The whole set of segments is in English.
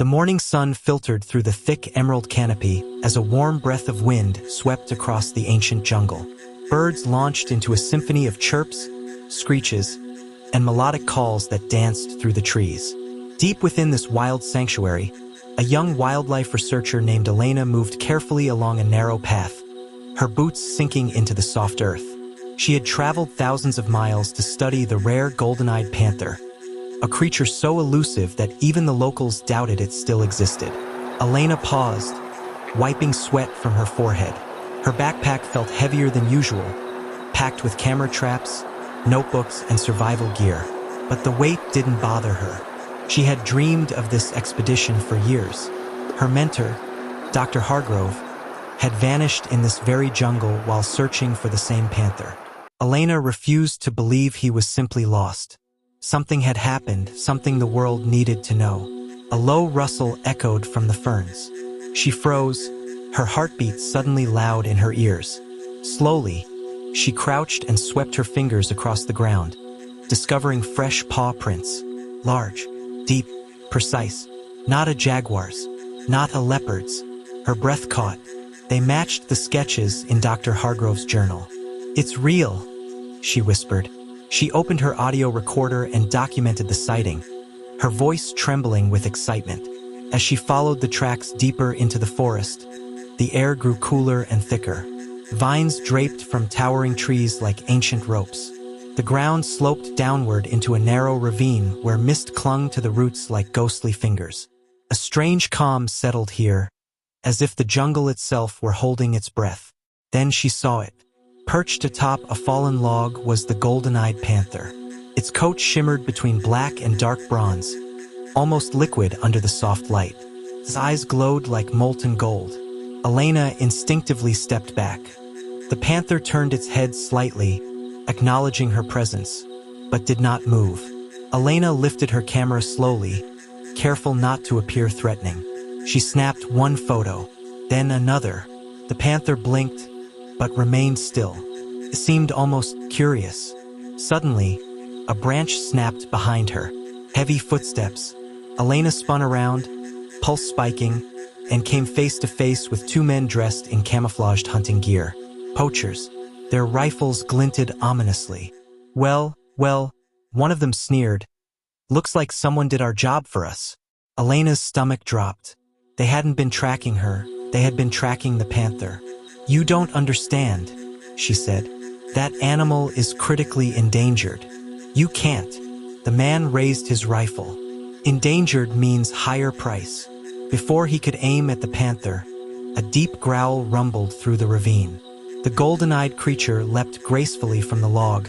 The morning sun filtered through the thick emerald canopy as a warm breath of wind swept across the ancient jungle. Birds launched into a symphony of chirps, screeches, and melodic calls that danced through the trees. Deep within this wild sanctuary, a young wildlife researcher named Elena moved carefully along a narrow path, her boots sinking into the soft earth. She had traveled thousands of miles to study the rare golden-eyed panther, a creature so elusive that even the locals doubted it still existed. Elena paused, wiping sweat from her forehead. Her backpack felt heavier than usual, packed with camera traps, notebooks, and survival gear. But the weight didn't bother her. She had dreamed of this expedition for years. Her mentor, Dr. Hargrove, had vanished in this very jungle while searching for the same panther. Elena refused to believe he was simply lost. Something had happened, something the world needed to know. A low rustle echoed from the ferns. She froze, her heartbeat suddenly loud in her ears. Slowly, she crouched and swept her fingers across the ground, discovering fresh paw prints. Large, deep, precise. Not a jaguar's, not a leopard's. Her breath caught. They matched the sketches in Dr. Hargrove's journal. "It's real," she whispered. She opened her audio recorder and documented the sighting, her voice trembling with excitement. As she followed the tracks deeper into the forest, the air grew cooler and thicker. Vines draped from towering trees like ancient ropes. The ground sloped downward into a narrow ravine where mist clung to the roots like ghostly fingers. A strange calm settled here, as if the jungle itself were holding its breath. Then she saw it. Perched atop a fallen log was the golden-eyed panther. Its coat shimmered between black and dark bronze, almost liquid under the soft light. His eyes glowed like molten gold. Elena instinctively stepped back. The panther turned its head slightly, acknowledging her presence, but did not move. Elena lifted her camera slowly, careful not to appear threatening. She snapped one photo, then another. The panther blinked, but remained still. It seemed almost curious. Suddenly, a branch snapped behind her. Heavy footsteps. Elena spun around, pulse spiking, and came face to face with two men dressed in camouflaged hunting gear. Poachers. Their rifles glinted ominously. Well, one of them sneered. "Looks like someone did our job for us." Elena's stomach dropped. They hadn't been tracking her, they had been tracking the panther. "You don't understand," she said. "That animal is critically endangered. You can't." The man raised his rifle. Endangered means higher price. Before he could aim at the panther, a deep growl rumbled through the ravine. The golden-eyed creature leapt gracefully from the log,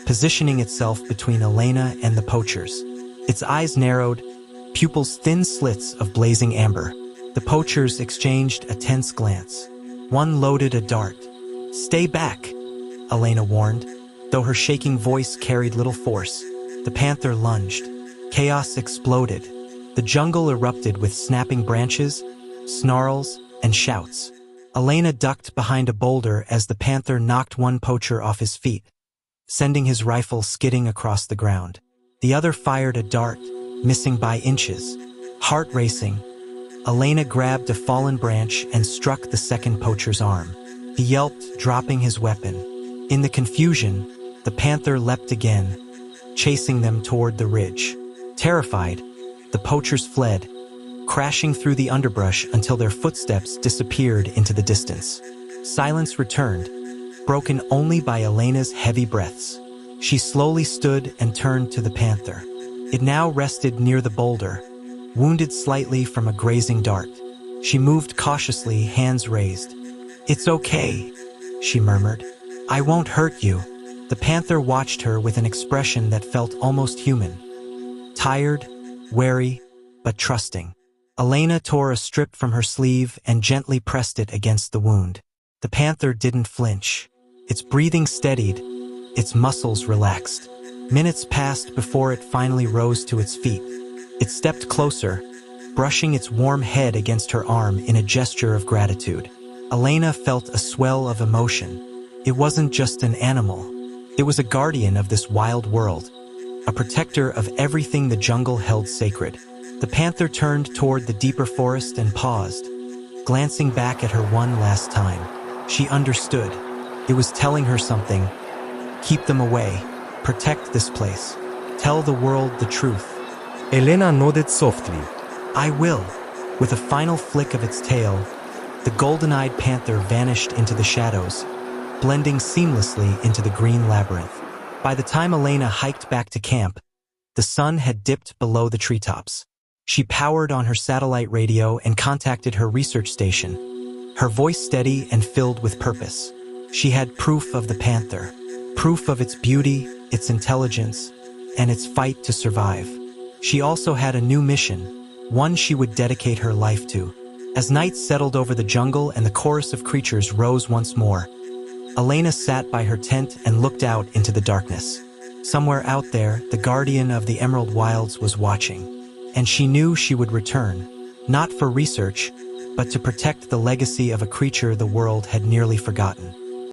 positioning itself between Elena and the poachers. Its eyes narrowed, pupils thin slits of blazing amber. The poachers exchanged a tense glance. One loaded a dart. "Stay back," Elena warned, though her shaking voice carried little force. The panther lunged. Chaos exploded. The jungle erupted with snapping branches, snarls, and shouts. Elena ducked behind a boulder as the panther knocked one poacher off his feet, sending his rifle skidding across the ground. The other fired a dart, missing by inches. Heart racing, Elena grabbed a fallen branch and struck the second poacher's arm. He yelped, dropping his weapon. In the confusion, the panther leapt again, chasing them toward the ridge. Terrified, the poachers fled, crashing through the underbrush until their footsteps disappeared into the distance. Silence returned, broken only by Elena's heavy breaths. She slowly stood and turned to the panther. It now rested near the boulder, wounded slightly from a grazing dart. She moved cautiously, hands raised. "It's okay," she murmured. "I won't hurt you." The panther watched her with an expression that felt almost human. Tired, wary, but trusting. Elena tore a strip from her sleeve and gently pressed it against the wound. The panther didn't flinch. Its breathing steadied, its muscles relaxed. Minutes passed before it finally rose to its feet. It stepped closer, brushing its warm head against her arm in a gesture of gratitude. Elena felt a swell of emotion. It wasn't just an animal. It was a guardian of this wild world, a protector of everything the jungle held sacred. The panther turned toward the deeper forest and paused, glancing back at her one last time. She understood. It was telling her something. Keep them away. Protect this place. Tell the world the truth. Elena nodded softly. I will. With a final flick of its tail, the golden-eyed panther vanished into the shadows, blending seamlessly into the green labyrinth. By the time Elena hiked back to camp, the sun had dipped below the treetops. She powered on her satellite radio and contacted her research station, her voice steady and filled with purpose. She had proof of the panther, proof of its beauty, its intelligence, and its fight to survive. She also had a new mission, one she would dedicate her life to. As night settled over the jungle and the chorus of creatures rose once more, Elena sat by her tent and looked out into the darkness. Somewhere out there, the guardian of the Emerald Wilds was watching, and she knew she would return, not for research, but to protect the legacy of a creature the world had nearly forgotten.